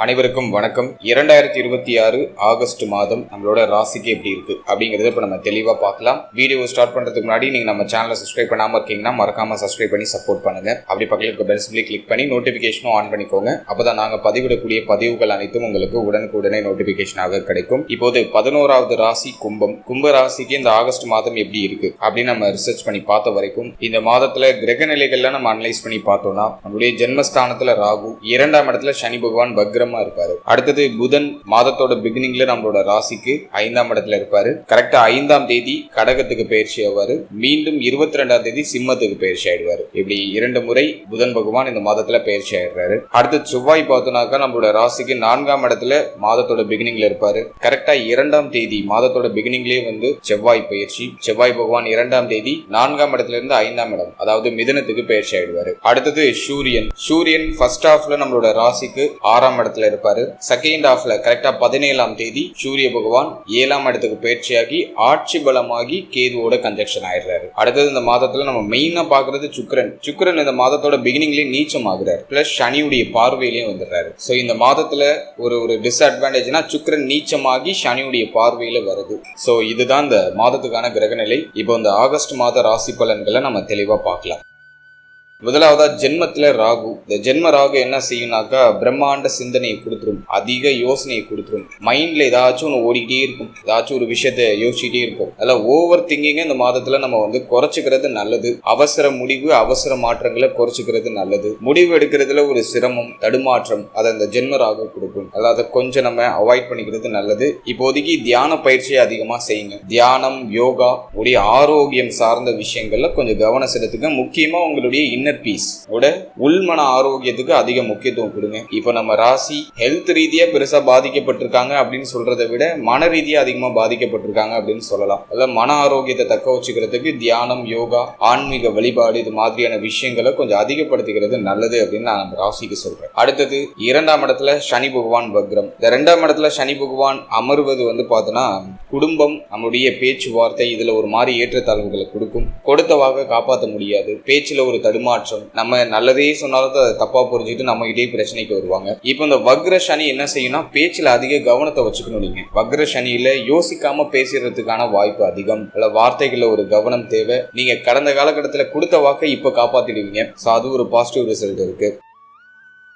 அனைவருக்கும் வணக்கம். 2026 ஆகஸ்ட் மாதம் நம்மளோட ராசிக்கு எப்படி இருக்கு அப்படிங்கறத இப்ப நம்ம தெளிவா பார்க்கலாம். வீடியோ ஸ்டார்ட் பண்றதுக்கு முன்னாடி நீங்க நம்ம சேனலை சப்ஸ்கிரைப் பண்ணாம இருக்கீங்கன்னா மறக்காம சப்ஸ்கிரைப் பண்ணி சப்போர்ட் பண்ணுங்க. அப்படி பக்கத்துல இருக்க பெல் சிம்பிளை கிளிக் பண்ணி நோட்டிபிகேஷனும் ஆன் பண்ணிக்கோங்க. அப்பதான் நாங்க பதிவிடக்கூடிய பதிவுகள் அனைத்தும் உங்களுக்கு உடனுக்குடனே நோட்டிபிகேஷனாக கிடைக்கும். இப்போது 11வது ராசி கும்பம். கும்ப ராசிக்கு இந்த ஆகஸ்ட் மாதம் எப்படி இருக்கு அப்படின்னு நம்ம ரிசர்ச் பண்ணி பார்த்த வரைக்கும் இந்த மாதத்துல கிரக நிலைகள்ல நம்ம அனலைஸ் பண்ணி பார்த்தோம்னா நம்மளுடைய ஜென்மஸ்தானத்துல ராகு, 2ஆம் இடத்துல சனி பகவான் வக்ரமா இருப்பாரு. அடுத்தது புதன் மாதத்தோட பிகினிங்ல நம்மளோட ராசிக்கு 5ஆம் இடத்துல இருப்பாரு. கரெக்டா 5ஆம் தேதி கடகத்துக்கு பயிற்சி ஆவாரு. மீண்டும் 22ஆம் தேதி சிம்மத்துக்கு பயிற்சி ஆயிடுவாரு. இப்படி 2 முறை புதன் பகவான் இந்த மாதத்துல பயிற்சி ஆயிடுறாரு. அடுத்து செவ்வாய் பார்த்தோம்னாக்கா நம்மளோட ராசிக்கு 4ஆம் இடத்துல மாதத்தோட பிகினிங்ல இருப்பாரு. கரெக்டா 2ஆம் தேதி மாதத்தோட பிகினிங்லயே செவ்வாய் பயிற்சி. செவ்வாய் பகவான் 2ஆம் தேதி 4ஆம் இடத்துல இருந்து 5ஆம் இடம் அதாவது மிதுனத்துக்கு பயிற்சி ஆயிடுவாரு. அடுத்தது சூரியன் ஃபர்ஸ்ட் ஹாஃப்ல நம்மளோட ராசிக்கு 6ஆம் இடத்துல இருப்பாரு. செகண்ட் ஹாஃப்ல கரெக்டா 17ஆம் தேதி சூரிய பகவான் 7ஆம் இடத்துக்கு பயிற்சியாகி ஆட்சி பலமாகி கேதுவோட கன்ஜக்ஷன் ஆயிடுறாரு. அடுத்தது இந்த மாதத்துல நம்ம மெயினா பாக்குறது சுக்கிரன் இந்த மாதத்தோட பிகினிங்லயே நீச்சம் ஆகுறாரு. பிளஸ் சனியுடைய பார்வையிலேயே வந்துடுறாரு. சோ இந்த மாதத்துல ஒரு டிஸ்அட்வான்டேஜ்னா சுக்கிரன் நீச்சமாகி சனியுடைய பார்வையில வருது. சோ இதுதான் இந்த மாதத்துக்கான கிரகநிலை. இப்போ இந்த ஆகஸ்ட் மாத ராசி பலன்களை நம்ம தெளிவா பார்க்கலாம். முதலாவதா ஜென்மத்துல ராகு. இந்த ஜென்ம ராகு என்ன செய்யும்னாக்கா பிரம்மாண்ட சிந்தனையை கொடுத்துரும், அதிக யோசனையை கொடுத்துரும். மைண்ட்ல ஏதாச்சும் ஒன்று ஓடிக்கிட்டே இருக்கும், ஏதாச்சும் ஒரு விஷயத்த யோசிச்சுட்டே இருக்கும். அதெல்லாம் ஓவர் திங்கிங்க இந்த மாதத்துல நம்ம குறைச்சிக்கிறது நல்லது. அவசர முடிவு, அவசர மாற்றங்களை குறைச்சிக்கிறது நல்லது. முடிவு எடுக்கிறதுல ஒரு சிரமம், தடுமாற்றம் அதை அந்த ஜென்ம ராகு கொடுக்கும். அதாவது கொஞ்சம் நம்ம அவாய்ட் பண்ணிக்கிறது நல்லது. இப்போதைக்கு தியான பயிற்சியை அதிகமா செய்யுங்க. தியானம், யோகா, உடைய ஆரோக்கியம் சார்ந்த விஷயங்கள்ல கொஞ்சம் கவனம் செலுத்துங்க. முக்கியமா உங்களுடைய இன்னர் பீஸ் உள்மன ஆரோக்கியத்துக்கு அதிக முக்கியத்துவம் கொடுங்க. இப்ப நம்ம ராசி ஹெல்த் ரீதியா பெருசா பாதிக்கப்பட்டிருக்காங்க அப்படின்னு சொல்றதை விட மன ரீதியா அதிகமா பாதிக்கப்பட்டிருக்காங்க அப்படின்னு சொல்லலாம். அதாவது மன ஆரோக்கியத்தை தக்க வச்சுக்கிறதுக்கு தியானம், யோகா, ஆன்மீக வழிபாடு இது மாதிரியான விஷயங்களை கொஞ்சம் அதிகப்படுத்திக்கிறது நல்லது அப்படின்னு நான் நம்ம ராசிக்கு சொல்றேன். அடுத்தது 2ஆம் இடத்துல சனி பகவான் வக்ரம். இந்த 2ஆம் இடத்துல சனி பகவான் அமர்வது பார்த்தோன்னா குடும்பம், நம்முடைய பேச்சுவார்த்தை இதுல ஒரு மாதிரி ஏற்றத்தாழ்வுகளை கொடுக்கும். கொடுத்தவாக காப்பாற்ற முடியாது. பேச்சுல ஒரு தடுமாற்றம், நம்ம நல்லதே சொன்னாலும் அதை தப்பா புரிஞ்சுட்டு நம்ம கிட்டே பிரச்சனைக்கு வருவாங்க. இப்போ இந்த வக்ர சனி என்ன செய்யும்னா பேச்சுல அதிக கவனத்தை வச்சுக்கணும். நீங்க வக்ர சனியில யோசிக்காம பேசுறதுக்கான வாய்ப்பு அதிகம். வார்த்தைகள்ல ஒரு கவனம் தேவை. நீங்க கடந்த காலகட்டத்தில் கொடுத்த வாக்கை இப்ப காப்பாத்திடுவீங்க. அது ஒரு பாசிட்டிவ் ரிசல்ட் இருக்கு.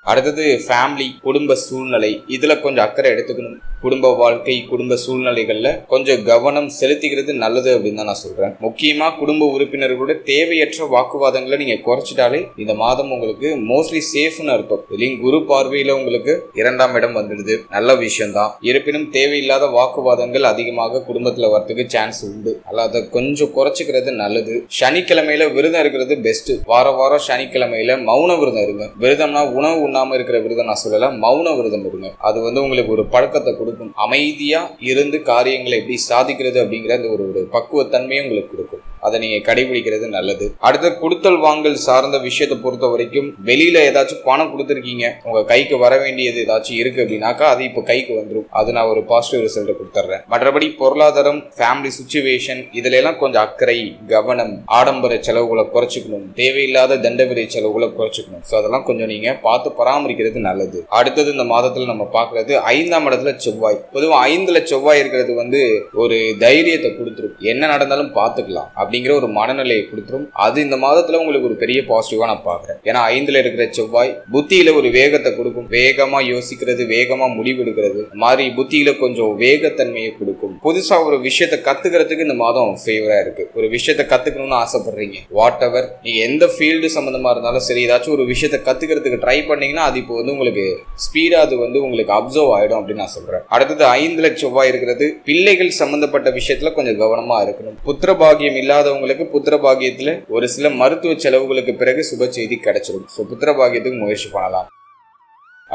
அடுத்தது ஃபேமிலி, குடும்ப சூழ்நிலை, இதுல கொஞ்சம் அக்கறை எடுத்துக்கணும். குடும்ப வாழ்க்கை, குடும்ப சூழ்நிலைகள்ல கொஞ்சம் கவனம் செலுத்திக்கிறது நல்லது அப்படின்னு தான் நான் சொல்றேன். முக்கியமா குடும்ப உறுப்பினர்களோட தேவையற்ற வாக்குவாதங்களை நீங்க குறைச்சிட்டாலே இந்த மாதம் உங்களுக்கு மோஸ்ட்லி சேஃப்னு அர்த்தம். இல்லைங்க, குரு பார்வையில உங்களுக்கு 2ஆம் இடம் வந்துடுது, நல்ல விஷயம் தான். இருப்பினும் தேவையில்லாத வாக்குவாதங்கள் அதிகமாக குடும்பத்துல வரதுக்கு சான்ஸ் உண்டு. அதை கொஞ்சம் குறைச்சிக்கிறது நல்லது. சனிக்கிழமையில விரதம் இருக்கிறது பெஸ்ட். வாரம் சனிக்கிழமையில மௌன விரதம் இருங்க. விரதம்னா உணவு உண்ணாம இருக்கிற விரதம் நான் சொல்லல, மௌன விரதம் இருங்க. அது உங்களுக்கு ஒரு பழக்கத்தை கொடுக்கும். அமைதியா இருந்து காரியங்களை எப்படி சாதிக்கிறது அப்படிங்கிற அந்த ஒரு பக்குவத்தன்மையும் உங்களுக்கு கொடுக்கும். அதை நீங்க கடைபிடிக்கிறது நல்லது. அடுத்து கொடுத்தல் வாங்கல் சார்ந்த விஷயத்தை பொறுத்த வரைக்கும் வெளியில ஏதாச்சும் பணம் கொடுத்துருக்கீங்க, உங்க கைக்கு வர வேண்டியது ஏதாச்சும் இருக்கு அப்படின்னாக்கா அது இப்போ கைக்கு வந்துடும். அது நான் ஒரு பாசிட்டிவ் ரிசல்ட் கொடுத்துட்றேன். மற்றபடி பொருளாதாரம், ஃபேமிலி சிச்சுவேஷன் இதுல எல்லாம் கொஞ்சம் அக்கறை, கவனம், ஆடம்பர செலவுகளை குறைச்சிக்கணும். தேவையில்லாத தண்டவிரை செலவுகளை குறைச்சிக்கணும். ஸோ அதெல்லாம் கொஞ்சம் நீங்க பார்த்து பராமரிக்கிறது நல்லது. அடுத்தது இந்த மாதத்துல நம்ம பார்க்கறது 5ஆம் இடத்துல செவ்வாய். பொதுவாக 5ல செவ்வாய் இருக்கிறது ஒரு தைரியத்தை கொடுத்துரும். என்ன நடந்தாலும் பார்த்துக்கலாம் அப்படிங்கிற ஒரு மனநிலையை கொடுத்துரும். அது இந்த மாதத்துல உங்களுக்கு ஒரு பெரிய பாசிட்டிவா நான் பாக்குறேன். ஏன்னா 5ல இருக்கிற செவ்வாய் புத்தியில ஒரு வேகத்தை கொடுக்கும். வேகமா யோசிக்கிறது, வேகமா முடிவெடுக்கிறது மாதிரி புத்தியில கொஞ்சம் வேகத்தன்மையை கொடுக்கும். புதுசா ஒரு விஷயத்தை கத்துக்கிறதுக்கு இந்த மாதம் ஃபேவரா இருக்கு. ஒரு விஷயத்தை கத்துக்கணும்னு ஆசைப்படுறீங்க, வாட் எவர் நீங்க எந்த ஃபீல்டு சம்பந்தமா இருந்தாலும் சரி, ஏதாச்சும் ஒரு விஷயத்தை கத்துக்கிறதுக்கு ட்ரை பண்ணீங்கன்னா அது இப்போ உங்களுக்கு ஸ்பீடா அது உங்களுக்கு அப்சர்வ் ஆயிடும் அப்படின்னு நான் சொல்றேன். அடுத்தது 5ல செவ்வாய் இருக்கிறது பிள்ளைகள் சம்பந்தப்பட்ட விஷயத்துல கொஞ்சம் கவனமா இருக்கணும். புத்திர பாகியம் இல்லாதவங்களுக்கு புத்திர பாகியத்துல ஒரு சில மருத்துவ செலவுகளுக்கு பிறகு சுப செய்தி கிடைச்சிடும். புத்திர பாகியத்துக்கு முயற்சி பண்ணலாம்.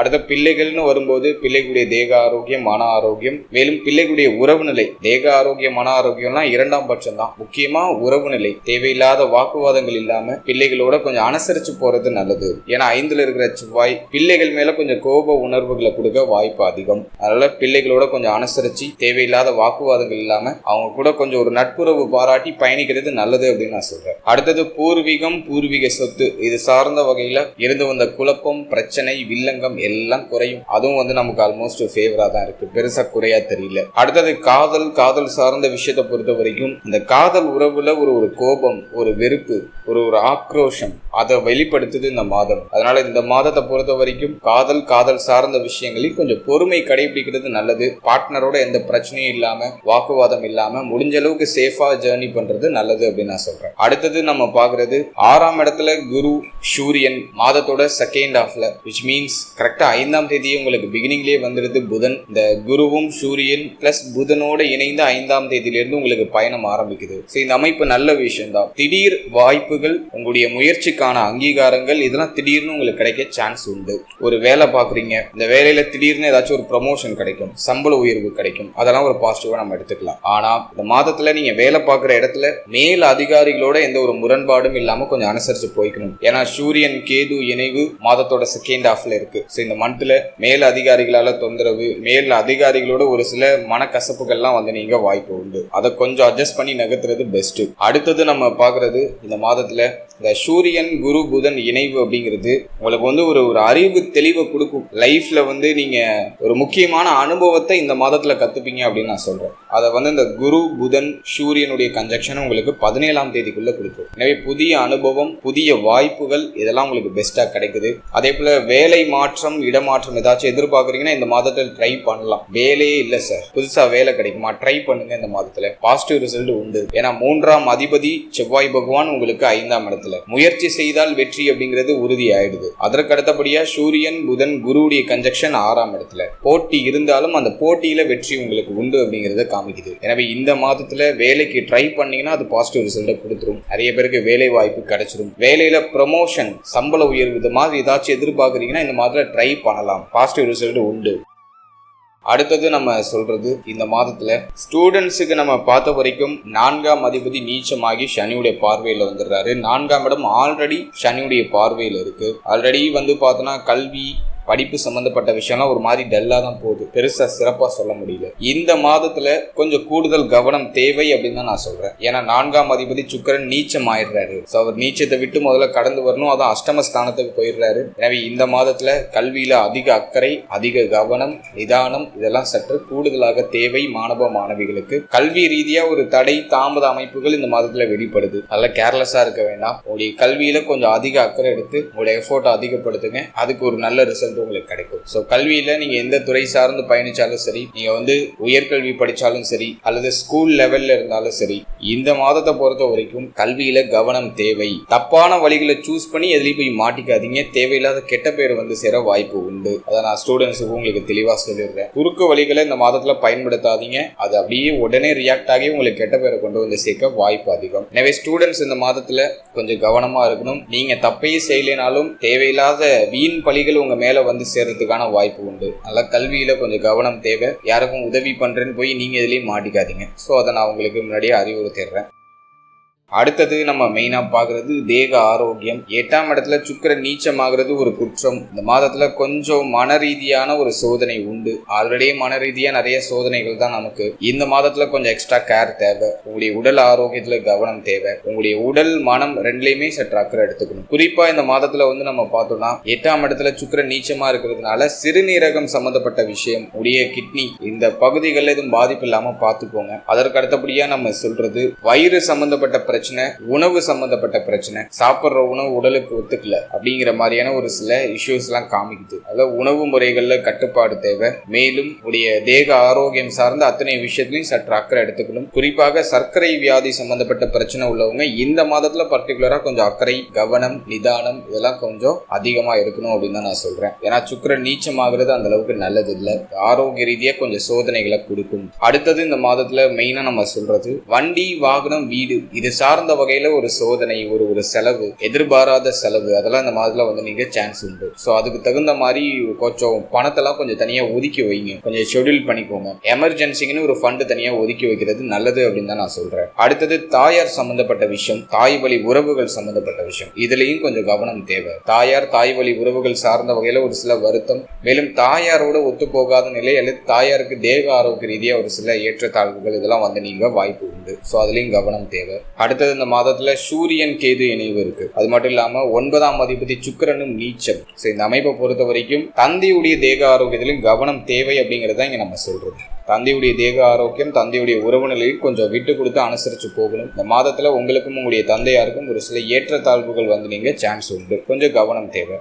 அடுத்த பிள்ளைகள்னு வரும்போது பிள்ளைகளுடைய தேக ஆரோக்கியம், மன ஆரோக்கியம், மேலும் பிள்ளைகளுடைய உறவு நிலை. தேக ஆரோக்கியம், மன ஆரோக்கியம்லாம் 2ஆம் பட்சம் தான். முக்கியமா உறவு நிலை, தேவையில்லாத வாக்குவாதங்கள் இல்லாம பிள்ளைகளோட கொஞ்சம் அனுசரிச்சு போறது நல்லது. ஏன்னா 5ல இருக்கிற செவ்வாய் பிள்ளைகள் மேல கொஞ்சம் கோப உணர்வுகளை கொடுக்க வாய்ப்பு அதிகம். அதனால பிள்ளைகளோட கொஞ்சம் அனுசரிச்சு தேவையில்லாத வாக்குவாதங்கள் இல்லாம அவங்க கூட கொஞ்சம் ஒரு நட்புறவு பாராட்டி பயணிக்கிறது நல்லது அப்படின்னு நான் சொல்றேன். அடுத்தது பூர்வீகம், பூர்வீக சொத்து இது சார்ந்த வகையில இருந்து வந்த குழப்பம், பிரச்சனை, வில்லங்கம் எல்லாம் குறையும். அதுவும் வந்து நமக்கு ஆல்மோஸ்ட் ஃபேவரா தான் இருக்கு, பெருசா குறையா தெரியல. அடுத்தது காதல் சார்ந்த விஷயத்தை பொறுத்த வரைக்கும் இந்த காதல் உறவுல ஒரு கோபம், ஒரு வெறுப்பு, ஒரு ஆக்ரோஷம் அதை வெளிப்படுத்துது இந்த மாதம். அதனால இந்த மாதத்தை பொறுத்த வரைக்கும் காதல் சார்ந்த விஷயங்களில் கொஞ்சம் பொறுமை கடைபிடிக்கிறது நல்லது. பார்ட்னரோட எந்த பிரச்சனையும் இல்லாம, வாக்குவாதம் இல்லாம முடிஞ்ச அளவுக்கு சேஃபா ஜேர்னி பண்றது நல்லது அப்படின்னு நான் சொல்றேன். அடுத்தது நம்ம பாக்குறது 6ஆம் இடத்துல குரு சூரியன் மாதத்தோட செகண்ட் ஹாஃப்ல, விச் மீன்ஸ் கரெக்டா 5ஆம் தேதியே உங்களுக்கு பிகினிங்லேயே வந்துடுது புதன். இந்த குருவும் சூரியன் பிளஸ் புதனோட இணைந்து 5ஆம் தேதியிலிருந்து உங்களுக்கு பயணம் ஆரம்பிக்குது. இந்த அமைப்பு நல்ல விஷயம் தான். திடீர் வாய்ப்புகள், உங்களுடைய முயற்சிக்கான அங்கீகாரங்கள், இதெல்லாம் திடீர்னு உங்களுக்கு கிடைக்க சான்ஸ் உண்டு. ஒரு வேலை பாக்குறீங்க, இந்த வேலையில திடீர்னு ஏதாச்சும் ஒரு ப்ரமோஷன் கிடைக்கும், சம்பள உயர்வு கிடைக்கும், அதெல்லாம் ஒரு பாசிட்டிவா நம்ம எடுத்துக்கலாம். ஆனா இந்த மாதத்துல நீங்க வேலை பார்க்குற இடத்துல மேல் அதிகாரிகளோட எந்த ஒரு முரண்பாடும் இல்லாம கொஞ்சம் அனுசரிச்சு போய்க்கணும். ஏன்னா சூரியன் கேது இணைவு மாதத்தோட செகண்ட் ஹாஃப்ல இருக்கு. இந்த மந்த்ல மேல் அதிகாரிகளால தொந்தரவு, மேல் அதிகாரிகளோட ஒரு சில மனக்கசப்புகள்லாம் வந்து நீங்க வாய்ப்பு உண்டு. அதை கொஞ்சம் அட்ஜஸ்ட் பண்ணி நகர்த்துறது பெஸ்ட். அடுத்தது நம்ம பாக்குறது இந்த மாதத்துல இந்த சூரியன் குரு புதன் இணைவு அப்படிங்கிறது உங்களுக்கு வந்து ஒரு அறிவு தெளிவை கொடுக்கும். லைஃப்ல வந்து நீங்க ஒரு முக்கியமான அனுபவத்தை இந்த மாதத்துல கத்துப்பீங்க அப்படின்னு நான் சொல்றேன். அதை வந்து இந்த குரு புதன் சூரியனுடைய கன்ஜெக்ஷன் உங்களுக்கு 17ஆம் தேதிக்குள்ள கொடுக்கும். எனவே புதிய அனுபவம், புதிய வாய்ப்புகள் இதெல்லாம் உங்களுக்கு பெஸ்டா கிடைக்குது. அதே போல வேலை மாற்றம், இடமாற்றம் ஏதாச்சும் எதிர்பார்க்குறீங்கன்னா இந்த மாதத்தில் ட்ரை பண்ணலாம். வேலையே இல்லை சார், புதுசா வேலை கிடைக்குமா, ட்ரை பண்ணுங்க. இந்த மாதத்துல பாசிட்டிவ் ரிசல்ட் உண்டு. ஏன்னா 3ஆம் அதிபதி செவ்வாய் பகவான் உங்களுக்கு 5ஆம் இடத்துல. முயற்சி செய்தால் வெற்றி அப்படிங்கிறது உறுதி ஆயிடுது. அதற்கு அடுத்தபடியா சூரியன் புதன் குருவுடைய கன்ஜெக்ஷன் 6ஆம் இடத்துல. போட்டி இருந்தாலும் அந்த போட்டியில வெற்றி உங்களுக்கு உண்டு அப்படிங்கறத காமிக்குது. எனவே இந்த மாதத்துல வேலைக்கு ட்ரை பண்ணீங்கன்னா அது பாசிட்டிவ் ரிசல்ட் கொடுத்துரும். நிறைய பேருக்கு வேலை வாய்ப்பு கிடைச்சிடும். வேலையில ப்ரமோஷன், சம்பள உயர்வு இது மாதிரி ஏதாச்சும் எதிர்பார்க்குறீங்கன்னா இந்த மாதத்துல ட்ரை பண்ணலாம், பாசிட்டிவ் ரிசல்ட் உண்டு. அடுத்தது நம்ம சொல்றது இந்த மாதத்துல ஸ்டூடெண்ட்ஸுக்கு நம்ம பார்த்த வரைக்கும் 4ஆம் அதிபதி நீச்சமாகி சனியுடைய பார்வையில வந்துடுறாரு. 4ஆம் இடம் ஆல்ரெடி சனியுடைய பார்வையில இருக்கு. ஆல்ரெடி வந்து பார்த்தோன்னா கல்வி, படிப்பு சம்பந்தப்பட்ட விஷயம்லாம் ஒரு மாதிரி டல்லா தான் போகுது, பெருசா சிறப்பா சொல்ல முடியல. இந்த மாதத்துல கொஞ்சம் கூடுதல் கவனம் தேவை அப்படின்னு தான் நான் சொல்றேன். ஏன்னா 4ஆம் அதிபதி சுக்கிரன் நீச்சம் ஆயிடுறாரு. அவர் நீச்சத்தை விட்டு முதல்ல கடந்து வரணும், அதான் அஷ்டமஸ்தானத்துக்கு போயிடுறாரு. எனவே இந்த மாதத்துல கல்வியில அதிக அக்கறை, அதிக கவனம், நிதானம் இதெல்லாம் சற்று கூடுதலாக தேவை. மாணவ மாணவிகளுக்கு கல்வி ரீதியா ஒரு தடை, தாமத அமைப்புகள் இந்த மாதத்துல வெளிப்படுது. அதெல்லாம் கேர்லெஸ்ஸா இருக்க வேண்டாம். உங்களுடைய கல்வியில கொஞ்சம் அதிக அக்கறை எடுத்து உங்களுடைய எஃபோர்ட்டை அதிகப்படுத்துங்க. அதுக்கு ஒரு நல்ல ரிசல்ட் உங்களுக்கு கிடைக்கும். சோ கல்வியில நீங்க எந்த துறை சார்ந்து பயணிச்சாலும் சரி, நீங்க வந்து உயர்கல்வி படிச்சாலும் சரி, அல்லது ஸ்கூல் லெவல்ல இருந்தாலும் சரி, இந்த மாதத்தை பொறுத்த வரைக்கும் கல்வியில கவனம் தேவை. தப்பான வழிகளை சூஸ் பண்ணி எதுலையும் போய் மாட்டிக்காதீங்க. தேவையில்லாத கெட்ட பேர் வந்து சேர வாய்ப்பு உண்டு. அதை நான் ஸ்டூடெண்ட்ஸுக்கு உங்களுக்கு தெளிவா சொல்லிடுறேன். குறுக்கு வழிகளை இந்த மாதத்துல பயன்படுத்தாதீங்க. அது அப்படியே உடனே ரியாக்ட் ஆகி உங்களுக்கு கெட்ட பேரை கொண்டு வந்து சேர்க்க வாய்ப்பு அதிகம். எனவே ஸ்டூடெண்ட்ஸ் இந்த மாதத்துல கொஞ்சம் கவனமா இருக்கணும். நீங்க தப்பையே செய்யலைனாலும் தேவையில்லாத வீண் பழிகள் உங்க மேல வந்து சேர்றதுக்கான வாய்ப்பு உண்டு. அதனால கல்வியில கொஞ்சம் கவனம் தேவை. யாருக்கும் உதவி பண்றேன்னு போய் நீங்க இதுலயும் மாட்டிக்காதீங்க. ஸோ அதை நான் உங்களுக்கு முன்னாடியே அறிவுறுத்திடுறேன். அடுத்தது நம்ம மெயினா பாக்குறது தேக ஆரோக்கியம். 8ஆம் இடத்துல சுக்கிரன் நீச்சமாகிறது ஒரு குற்றம். இந்த மாதத்துல கொஞ்சம் மன ரீதியான ஒரு சோதனை உண்டு. ஆல்ரெடி மன ரீதியா நிறைய சோதனைகள் தான் நமக்கு. இந்த மாதத்துல கொஞ்சம் எக்ஸ்ட்ரா கேர் தேவை. உங்களுடைய உடல் ஆரோக்கியத்துல கவனம் தேவை. உங்களுடைய உடல் மனம் ரெண்டுலயுமே சற்று அக்கறை எடுத்துக்கணும். குறிப்பா இந்த மாதத்துல வந்து நம்ம பார்த்தோம்னா 8ஆம் இடத்துல சுக்கிரன் நீச்சமா இருக்கிறதுனால சிறுநீரகம் சம்பந்தப்பட்ட விஷயம், உடைய கிட்னி இந்த பகுதிகளில் எதுவும் பாதிப்பு இல்லாம பார்த்துக்கோங்க. அதற்கு அடுத்தபடியா நம்ம சொல்றது வயிறு சம்பந்தப்பட்ட பிரச்சனை, உணவு சம்பந்தப்பட்ட பிரச்சனை, சாப்பிட்ற உணவு உடலுக்கு ஒத்துக்கல அப்படிங்கிற மாதிரியான ஒரு சில இஷ்யூஸ் எல்லாம் காமிக்குது. அதாவது உணவு முறைகள்ல கட்டுப்பாடு தேவை. மேலும் உடைய தேக ஆரோக்கியம் சார்ந்த அத்தனை விஷயத்திலையும் சற்று அக்கறை எடுத்துக்கணும். குறிப்பாக சர்க்கரை வியாதி சம்பந்தப்பட்ட பிரச்சனை உள்ளவங்க இந்த மாதத்துல பர்டிகுலரா கொஞ்சம் அக்கறை, கவனம், நிதானம் இதெல்லாம் கொஞ்சம் அதிகமா இருக்கணும் அப்படின்னு தான் நான் சொல்றேன். ஏன்னா சுக்கிரன் நீச்சமாகிறது அந்த அளவுக்கு நல்லது இல்லை. ஆரோக்கிய ரீதியா கொஞ்சம் சோதனைகளை கொடுக்கும். அடுத்தது இந்த மாதத்துல மெயினா நம்ம சொல்றது வண்டி, வாகனம், வீடு இது சார்ந்த வகையில ஒரு சோதனை, ஒரு செலவு, எதிர்பாராத செலவு, அதெல்லாம் இந்த மாதத்துல வந்து நீங்க சான்ஸ் உண்டு. ஸோ அதுக்கு தகுந்த மாதிரி கொஞ்சம் பணத்தெல்லாம் கொஞ்சம் தனியா ஒதுக்கி வைங்க, கொஞ்சம் ஷெட்யூல் பண்ணிக்கோங்க. எமர்ஜென்சிக்குன்னு ஒரு ஃபண்ட் தனியா ஒதுக்கி வைக்கிறது நல்லது அப்படின்னு தான் நான் சொல்றேன். அடுத்தது தாயார் சம்பந்தப்பட்ட விஷயம், தாய் வழி உறவுகள் சம்பந்தப்பட்ட விஷயம், இதுலயும் கொஞ்சம் கவனம் தேவை. தாய் வழி உறவுகள் சார்ந்த வகையில ஒரு சில வருத்தம், மேலும் தாயாரோட ஒத்து போகாத நிலை அல்லது தாயாருக்கு தேக ஆரோக்கிய ரீதியா ஒரு சில ஏற்றத்தாழ்வுகள் இதெல்லாம் வந்து நீங்க வாய்ப்பு உண்டு. ஸோ அதுலயும் கவனம் தேவை. அடுத்தது இந்த மாதத்துல சூரியன் கேது இணைவு இருக்கு. அது மட்டும் இல்லாம 9ஆம் அதிபதி சுக்கிரனும் நீச்சம். இந்த அமைப்பை பொறுத்த வரைக்கும் தந்தையுடைய தேக ஆரோக்கியத்திலும் கவனம் தேவை அப்படிங்கறத இங்க நம்ம சொல்றது. தந்தையுடைய தேக ஆரோக்கியம், தந்தையுடைய உறவு நிலையில் கொஞ்சம் விட்டு கொடுத்து அனுசரிச்சு போகணும். இந்த மாதத்துல உங்களுக்கும் உங்களுடைய தந்தையாருக்கும் ஒரு சில ஏற்றத்தாழ்வுகள் வந்து நீங்க சான்ஸ் உண்டு, கொஞ்சம் கவனம் தேவை.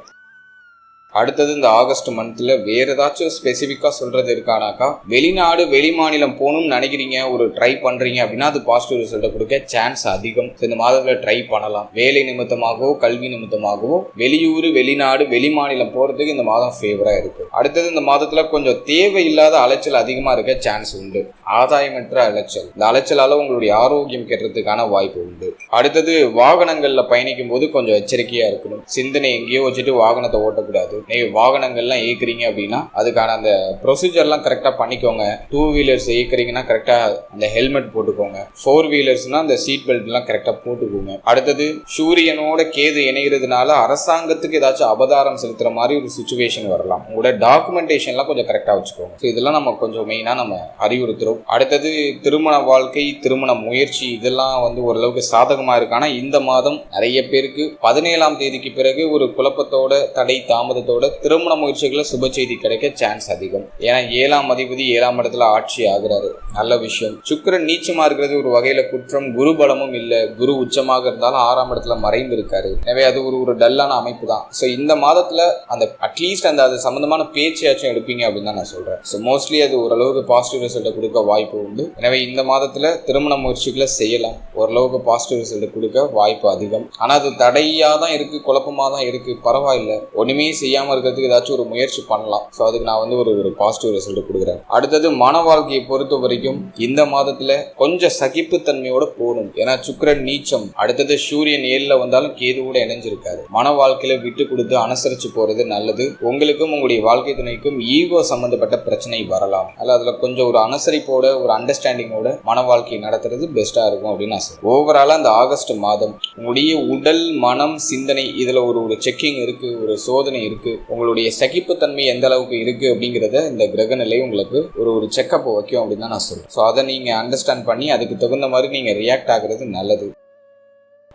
அடுத்தது இந்த ஆகஸ்ட் மந்த்ல வேற ஏதாச்சும் ஸ்பெசிஃபிக்கா சொல்றது இருக்கானாக்கா, வெளிநாடு வெளி மாநிலம் போகணும்னு நினைக்கிறீங்க, ஒரு ட்ரை பண்றீங்க அப்படின்னா அது பாசிட்டிவ் ரிசல்ட்டை கொடுக்க சான்ஸ் அதிகம். இந்த மாதத்துல ட்ரை பண்ணலாம். வேலை நிமித்தமாகவோ கல்வி நிமித்தமாகவோ வெளியூர் வெளிநாடு வெளி மாநிலம் போறதுக்கு இந்த மாதம் ஃபேவரா இருக்கு. அடுத்தது இந்த மாதத்துல கொஞ்சம் தேவையில்லாத அலைச்சல் அதிகமா இருக்க சான்ஸ் உண்டு. ஆதாயமற்ற அலைச்சல், இந்த அலைச்சலால உங்களுடைய ஆரோக்கியம் கெட்டுறதுக்கான வாய்ப்பு உண்டு. அடுத்தது வாகனங்கள்ல பயணிக்கும் போது கொஞ்சம் எச்சரிக்கையா இருக்கணும். சிந்தனை எங்கேயோ வச்சுட்டு வாகனத்தை ஓட்டக்கூடாது. வாகனங்கள்லாம் இயக்குறீங்க அப்படின்னா அதுக்கான அந்த ப்ரொசீஜர்லாம் கரெக்டாக பண்ணிக்கோங்க. 2 வீலர்ஸ் இயக்குறீங்கன்னா கரெக்டாக அந்த ஹெல்மெட் போட்டுக்கோங்க. 4 வீலர்ஸ்னா அந்த சீட் பெல்ட்லாம் கரெக்டாக போட்டுக்கோங்க. அடுத்தது சூரியனோட கேது இணைகிறதுனால அரசாங்கத்துக்கு ஏதாச்சும் அபதாரம் செலுத்துற மாதிரி ஒரு சுச்சுவேஷன் வரலாம். உங்களோட டாக்குமெண்டேஷன்லாம் கொஞ்சம் கரெக்டாக வச்சுக்கோங்க. இதெல்லாம் நம்ம கொஞ்சம் மெயினாக நம்ம அறிவுறுத்துறோம். அடுத்தது திருமண வாழ்க்கை, திருமண முயற்சி இதெல்லாம் வந்து ஓரளவுக்கு சாதகமாக இருக்கு. ஆனால் இந்த மாதம் நிறைய பேருக்கு 17ஆம் தேதிக்கு பிறகு ஒரு குழப்பத்தோட தடை தாமதத்தோட திருமண முயற்சிகளை சுப செய்தி கிடைக்க சான்ஸ் அதிகம். ஏன்னா 7ஆம் அதிபதி 7ஆம் இடத்துல ஆட்சி ஆகுறாரு, நல்ல விஷயம். சுக்கிரன் நீச்சமா இருக்கிறது ஒரு வகையில குற்றம். குரு பலமும் இல்ல, குரு உச்சமாக இருந்தாலும் 6ஆம் இடத்துல மறைந்து இருக்காரு. எனவே அது ஒரு டல்லான அமைப்பு தான். ஸோ இந்த மாதத்துல அந்த அட்லீஸ்ட் அந்த அது சம்பந்தமான பேச்சையாச்சும் எடுப்பீங்க அப்படின்னு தான் நான் சொல்றேன். ஸோ மோஸ்ட்லி அது ஓரளவுக்கு பாசிட்டிவ் ரிசல்ட்டை கொடுக்க வாய்ப்பு உண்டு. எனவே இந்த மாதத்துல திருமண முயற்சிகளை செய்யலாம், ஓரளவுக்கு பாசிட்டிவ் ரிசல்ட் கொடுக்க வாய்ப்பு அதிகம். ஆனா அது தடையா தான் இருக்கு, குழப்பமா தான் இருக்கு. பரவாயில்ல, ஒண்ணுமே செய்யாம இருக்கிறதுக்கு ஏதாச்சும் ஒரு முயற்சி பண்ணலாம். ஸோ அதுக்கு நான் வந்து ஒரு பாசிட்டிவ் ரிசல்ட் கொடுக்குறேன். அடுத்தது மன வாழ்க்கையை பொறுத்த வரைக்கும் இந்த மாதத்துல கொஞ்சம் சகிப்புத்தன்மையோட போகணும். ஏன்னா சுக்கிரன் நீச்சம், அடுத்தது சூரியன் 7ல வந்தாலும் கேதுவோட இணைஞ்சிருக்காரு. மன வாழ்க்கையில விட்டு கொடுத்து அனுசரிச்சு போறது நல்லது. உங்களுக்கும் உங்களுடைய வாழ்க்கை துணைக்கும் ஈகோ சம்பந்தப்பட்ட பிரச்சனை வரலாம். அதுல கொஞ்சம் ஒரு அனுசரிப்போட ஒரு அண்டர்ஸ்டாண்டிங்கோட மன வாழ்க்கை நடத்துறது பெஸ்டா இருக்கும் அப்படின்னு நான் சொல்றேன். ஓவராலா இந்த ஆகஸ்ட் மாதம் உங்களுடைய உடல் மனம் சிந்தனை இதுல ஒரு செக்கிங் இருக்கு, ஒரு சோதனை இருக்கு. உங்களுடைய சகிப்புத்தன்மை எந்த அளவுக்கு இருக்கு அப்படிங்கிறத இந்த கிரக நிலை உங்களுக்கு ஒரு செக்கப் வைக்கும் அப்படின்னு தான் நான் சொல்றேன். ஸோ அதை நீங்க அண்டர்ஸ்டாண்ட் பண்ணி அதுக்கு தகுந்த மாதிரி நீங்க ரியாக்ட் ஆகுறது நல்லது.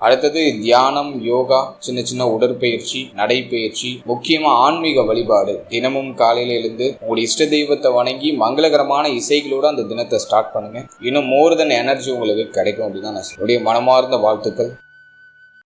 அடுத்தது தியானம், யோகா, சின்ன சின்ன உடற்பயிற்சி, நடைப்பயிற்சி, முக்கியமா ஆன்மீக வழிபாடு. தினமும் காலையில எழுந்து உங்களுடைய இஷ்ட தெய்வத்தை வணங்கி மங்களகரமான இசைகளோட அந்த தினத்தை ஸ்டார்ட் பண்ணுங்க. இன்னும் மோர் தென் எனர்ஜி உங்களுக்கு கிடைக்கும் அப்படின்னு தான் நான் சொல்றேன். மனமார்ந்த வாழ்த்துக்கள்.